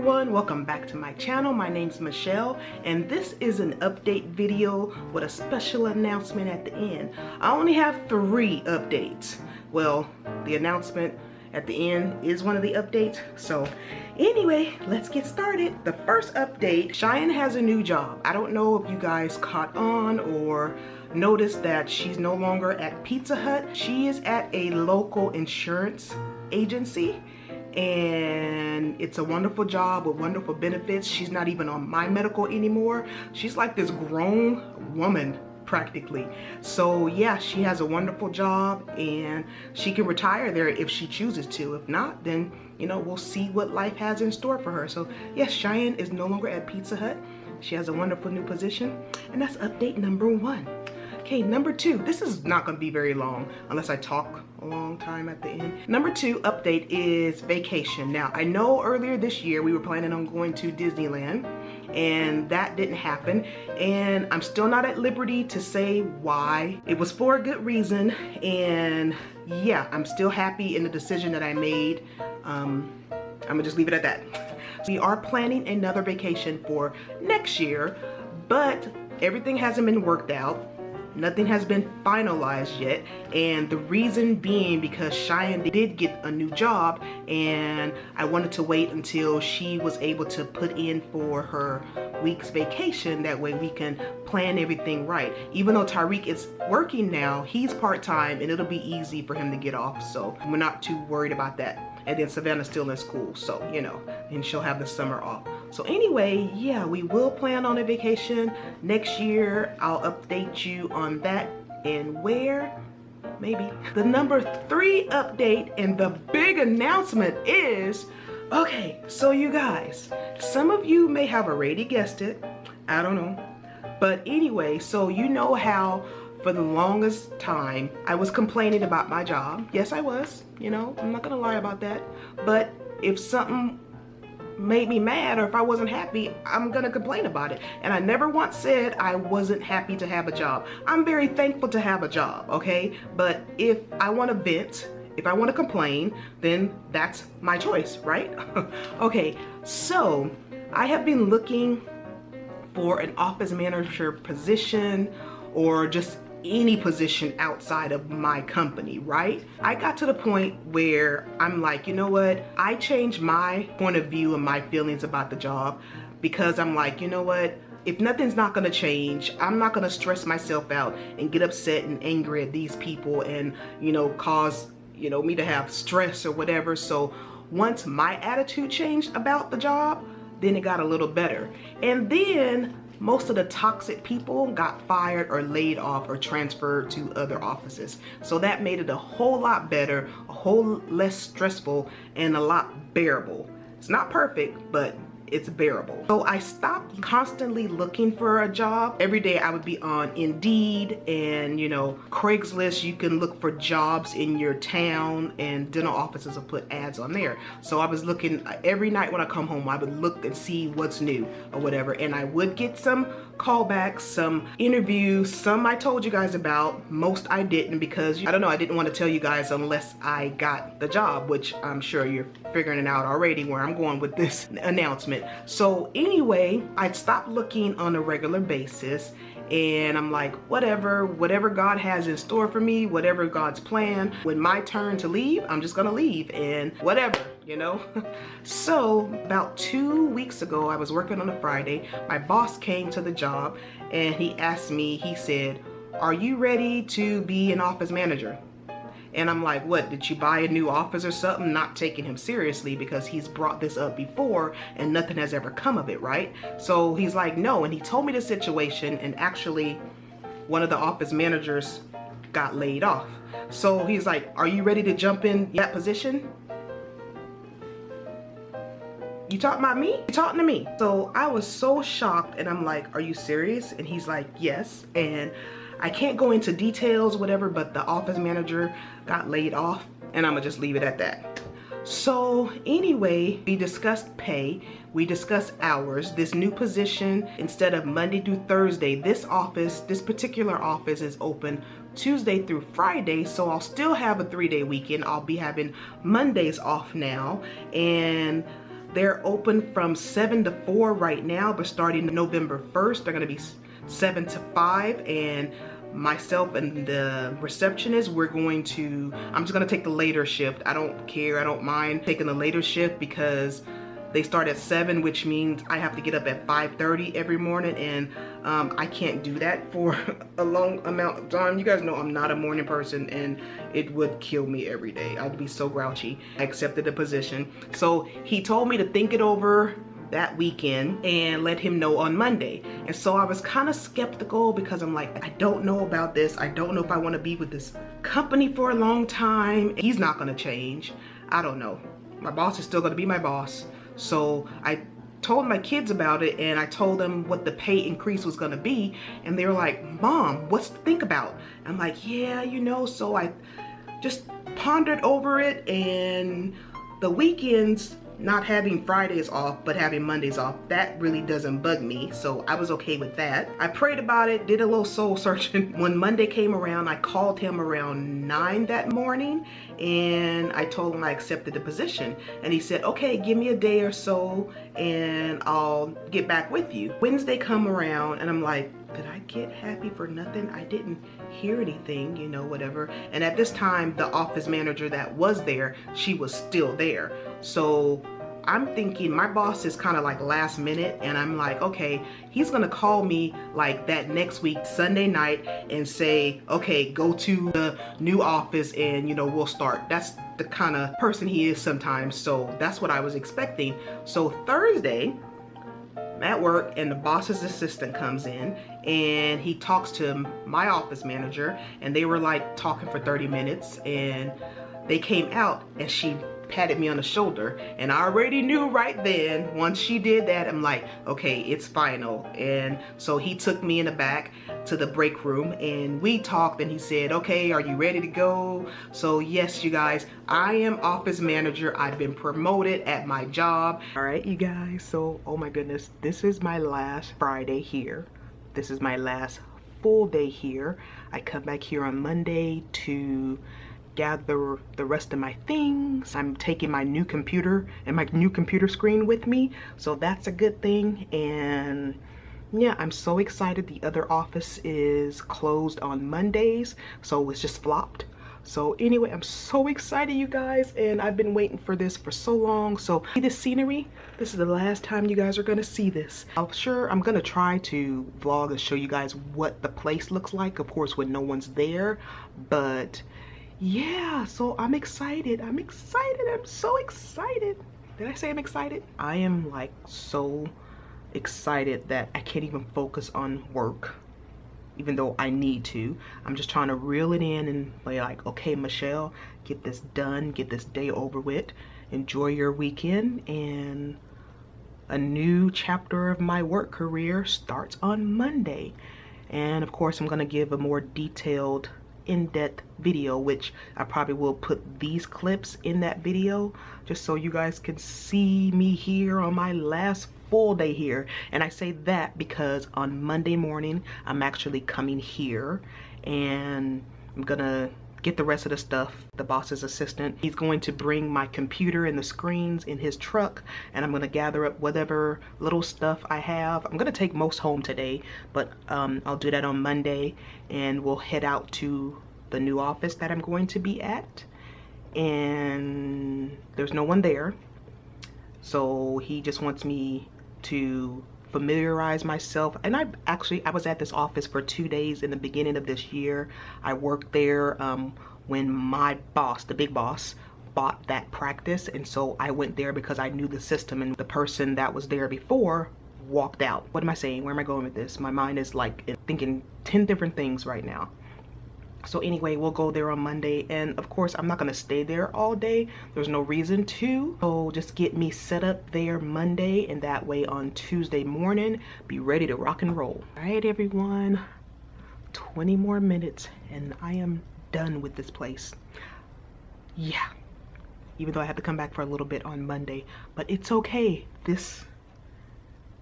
everyone, welcome back to my channel. My name's Michelle and this is an update video with a special announcement at the end. I only have 3 updates. Well, the announcement at the end is one of the updates. So anyway, let's get started. The first update, Cheyenne has a new job. I don't know if you guys caught on or noticed that she's no longer at Pizza Hut. She is at a local insurance agency. And it's a wonderful job with wonderful benefits. She's not even on My Medical anymore. She's like this grown woman practically. So yeah, she has a wonderful job and she can retire there if she chooses to. If not, then you know, we'll see what life has in store for her. So yes, Cheyenne is no longer at Pizza Hut. She has a wonderful new position, and that's update number 1. Okay, number 2, this is not going to be very long unless I talk a long time at the end. Number 2 update is vacation. Now, I know earlier this year we were planning on going to Disneyland and that didn't happen, and I'm still not at liberty to say why. It was for a good reason, and yeah, I'm still happy in the decision that I made. I'm gonna just leave it at that. We are planning another vacation for next year, but everything hasn't been worked out. Nothing has been finalized yet, and the reason being because Cheyenne did get a new job and I wanted to wait until she was able to put in for her week's vacation. That way we can plan everything right. Even though Tyreek is working now, he's part-time and it'll be easy for him to get off, so we're not too worried about that. And then Savannah's still in school, so you know, and she'll have the summer off. So anyway, yeah, we will plan on a vacation next year. I'll update you on that and where, maybe. The number 3 update and the big announcement is, okay, so you guys, some of you may have already guessed it, I don't know. But anyway, so you know how for the longest time I was complaining about my job. Yes, I was, you know, I'm not gonna lie about that. But if something made me mad or if I wasn't happy, I'm gonna complain about it. And I never once said I wasn't happy to have a job. I'm very thankful to have a job, okay? But if I wanna vent, if I wanna complain, then that's my choice, right? Okay, so I have been looking for an office manager position or just any position outside of my company, right? I got to the point where I'm like, you know what? I changed my point of view and my feelings about the job because I'm like, you know what? If nothing's not gonna change, I'm not gonna stress myself out and get upset and angry at these people and, you know, cause, you know, me to have stress or whatever. So once my attitude changed about the job, then it got a little better. And then most of the toxic people got fired or laid off or transferred to other offices. So that made it a whole lot better, a whole less stressful, and a lot bearable. It's not perfect, but it's bearable. So I stopped constantly looking for a job. Every day I would be on Indeed and, you know, Craigslist. You can look for jobs in your town, and dental offices will put ads on there. So I was looking every night when I come home. I would look and see what's new or whatever, and I would get some callbacks, some interviews. Some I told you guys about, most I didn't, because I don't know, I didn't want to tell you guys unless I got the job, which I'm sure you're figuring it out already where I'm going with this announcement. So anyway, I'd stopped looking on a regular basis, and I'm like, whatever God has in store for me, whatever God's plan, when my turn to leave, I'm just gonna leave, and whatever, you know. So about 2 weeks ago, I was working on a Friday. My boss came to the job and he asked me, he said, "Are you ready to be an office manager?" And I'm like, what, did you buy a new office or something? Not taking him seriously because he's brought this up before and nothing has ever come of it, right? So he's like, no. And he told me the situation, and actually one of the office managers got laid off. So he's like, are you ready to jump in that position? You talking about me? You talking to me? So I was so shocked, and I'm like, are you serious? And he's like, yes. And I can't go into details, whatever, but the office manager got laid off, and I'm gonna just leave it at that. So anyway, we discussed pay, we discussed hours. This new position, instead of Monday through Thursday, this particular office is open Tuesday through Friday, so I'll still have a 3-day weekend. I'll be having Mondays off now, and They're open from 7 to 4 right now, but starting November 1st, they're gonna be 7 to 5, and myself and the receptionist, I'm just gonna take the later shift. I don't care, I don't mind taking the later shift because they start at 7, which means I have to get up at 5:30 every morning, and I can't do that for a long amount of time. You guys know I'm not a morning person, and it would kill me every day. I'd be so grouchy. I accepted the position. So he told me to think it over that weekend and let him know on Monday. And so I was kind of skeptical because I'm like, I don't know about this. I don't know if I want to be with this company for a long time. He's not going to change. I don't know. My boss is still going to be my boss. So I told my kids about it, and I told them what the pay increase was gonna be, and they were like, Mom, what's to think about? I'm like, yeah, you know. So I just pondered over it, and the weekends, not having Fridays off but having Mondays off, that really doesn't bug me, so I was okay with that. I prayed about it, did a little soul searching. When Monday came around, I called him around 9 that morning, and I told him I accepted the position, and he said, okay, give me a day or so and I'll get back with you. Wednesday come around, and I'm like, did I get happy for nothing? I didn't hear anything, you know, whatever. And at this time, the office manager that was there, she was still there. So I'm thinking my boss is kind of like last minute, and I'm like, okay, he's gonna call me like that next week, Sunday night, and say, okay, go to the new office and, you know, we'll start. That's the kind of person he is sometimes. So that's what I was expecting. So Thursday, I'm at work, and the boss's assistant comes in, and he talks to my office manager, and they were like talking for 30 minutes, and they came out, and she patted me on the shoulder, and I already knew right then, once she did that, I'm like, okay, it's final. And so he took me in the back to the break room, and we talked, and he said, okay, are you ready to go? So yes, you guys, I am office manager. I've been promoted at my job. All right, you guys, so oh my goodness, this is my last Friday here. This is my last full day here. I come back here on Monday to gather the rest of my things. I'm taking my new computer and my new computer screen with me, so that's a good thing. And yeah, I'm so excited. The other office is closed on Mondays, so it's just flopped. So anyway, I'm so excited, you guys, and I've been waiting for this for so long. So see this scenery? This is the last time you guys are gonna see this. I'm gonna try to vlog and show you guys what the place looks like, of course, when no one's there. But yeah, so I'm excited. I'm so excited. Did I say I'm excited? I am like so excited that I can't even focus on work, even though I need to. I'm just trying to reel it in and be like, okay, Michelle, get this done, get this day over with, enjoy your weekend, and a new chapter of my work career starts on Monday. And of course, I'm gonna give a more detailed, in-depth video, which I probably will put these clips in that video just so you guys can see me here on my last full day here. And I say that because on Monday morning I'm actually coming here, and I'm gonna get the rest of the stuff. The boss's assistant, he's going to bring my computer and the screens in his truck, and I'm gonna gather up whatever little stuff I have. I'm gonna take most home today, but I'll do that on Monday, and we'll head out to the new office that I'm going to be at. And there's no one there, so he just wants me to familiarize myself. And I was at this office for 2 days in the beginning of this year. I worked there when my boss, the big boss, bought that practice, and so I went there because I knew the system, and the person that was there before walked out. What am I saying? Where am I going with this? My mind is like thinking 10 different things right now. So anyway, we'll go there on Monday, and of course I'm not gonna stay there all day. There's no reason to. So just get me set up there Monday, and that way on Tuesday morning be ready to rock and roll. All right, everyone, 20 more minutes and I am done with this place. Yeah, even though I have to come back for a little bit on Monday, but it's okay.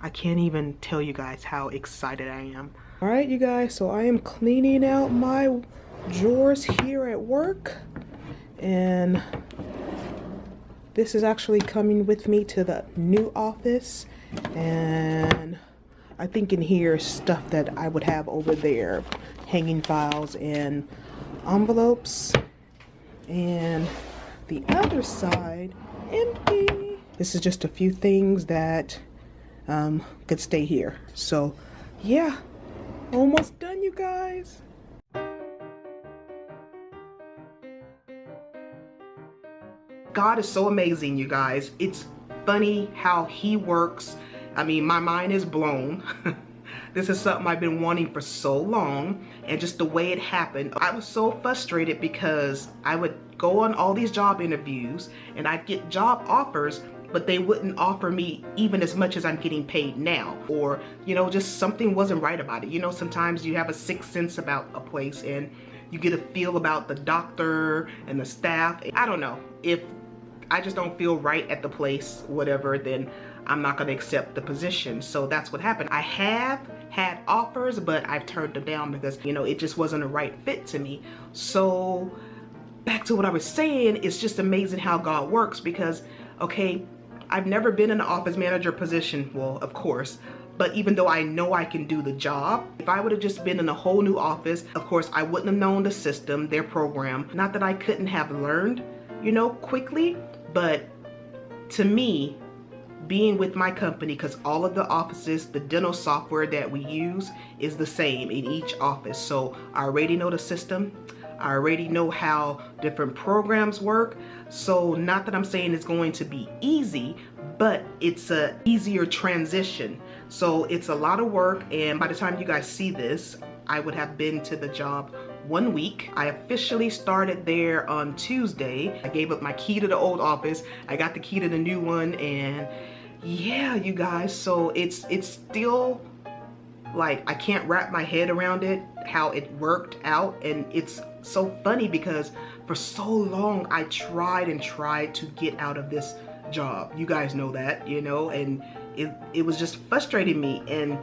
I can't even tell you guys how excited I am. All right, you guys, so I am cleaning out my drawers here at work, and this is actually coming with me to the new office, and I think in here is stuff that I would have over there, hanging files and envelopes, and the other side empty. This is just a few things that could stay here. So yeah, almost done, you guys. God is so amazing, you guys. It's funny how he works. I mean, my mind is blown. This is something I've been wanting for so long, and just the way it happened, I was so frustrated because I would go on all these job interviews and I'd get job offers, but they wouldn't offer me even as much as I'm getting paid now. Or, you know, just something wasn't right about it. You know, sometimes you have a sixth sense about a place and you get a feel about the doctor and the staff. I don't know, if I just don't feel right at the place, whatever, then I'm not going to accept the position. So that's what happened. I have had offers, but I've turned them down because, you know, it just wasn't a right fit to me. So back to what I was saying, it's just amazing how God works because, okay, I've never been in an office manager position, well, of course, but even though I know I can do the job, if I would have just been in a whole new office, of course, I wouldn't have known the system, their program. Not that I couldn't have learned, you know, quickly, but to me, being with my company, because all of the offices, the dental software that we use is the same in each office. So I already know the system. I already know how different programs work. So not that I'm saying it's going to be easy, but it's a easier transition. So it's a lot of work, and by the time you guys see this, I would have been to the job 1 week. I officially started there on Tuesday. I gave up my key to the old office. I got the key to the new one, and yeah, you guys, so it's still like I can't wrap my head around it, how it worked out. And it's so funny because for so long I tried and tried to get out of this job. You guys know that, you know, and it was just frustrating me. And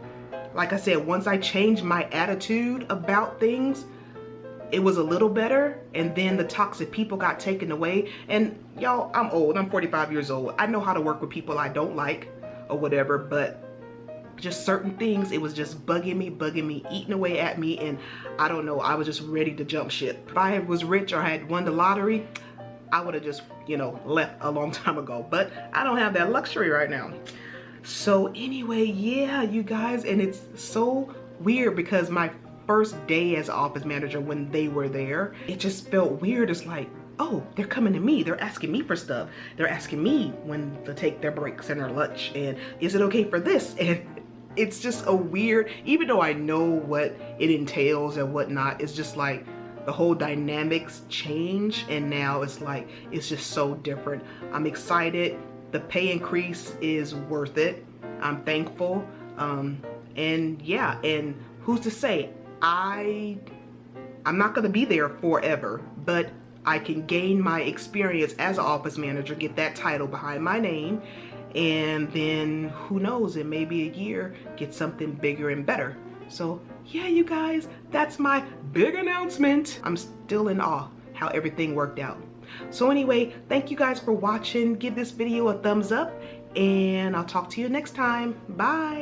like I said, once I changed my attitude about things, it was a little better, and then the toxic people got taken away. And y'all, I'm old, I'm 45 years old. I know how to work with people I don't like or whatever, but just certain things, it was just bugging me, eating away at me, and I don't know, I was just ready to jump ship. If I was rich or had won the lottery, I would have just, you know, left a long time ago, but I don't have that luxury right now. So anyway, yeah, you guys, and it's so weird because my first day as office manager, when they were there, it just felt weird. It's like, oh, they're coming to me, they're asking me for stuff, they're asking me when to take their breaks and their lunch, and is it okay for this? And it's just a weird, even though I know what it entails and whatnot, it's just like the whole dynamics change, and now it's like it's just so different. I'm excited. The pay increase is worth it. I'm thankful, and yeah, and who's to say I'm not gonna be there forever, but I can gain my experience as an office manager, get that title behind my name, and then who knows, in maybe a year, get something bigger and better. So yeah, you guys, that's my big announcement. I'm still in awe how everything worked out. So anyway, thank you guys for watching. Give this video a thumbs up, and I'll talk to you next time. Bye.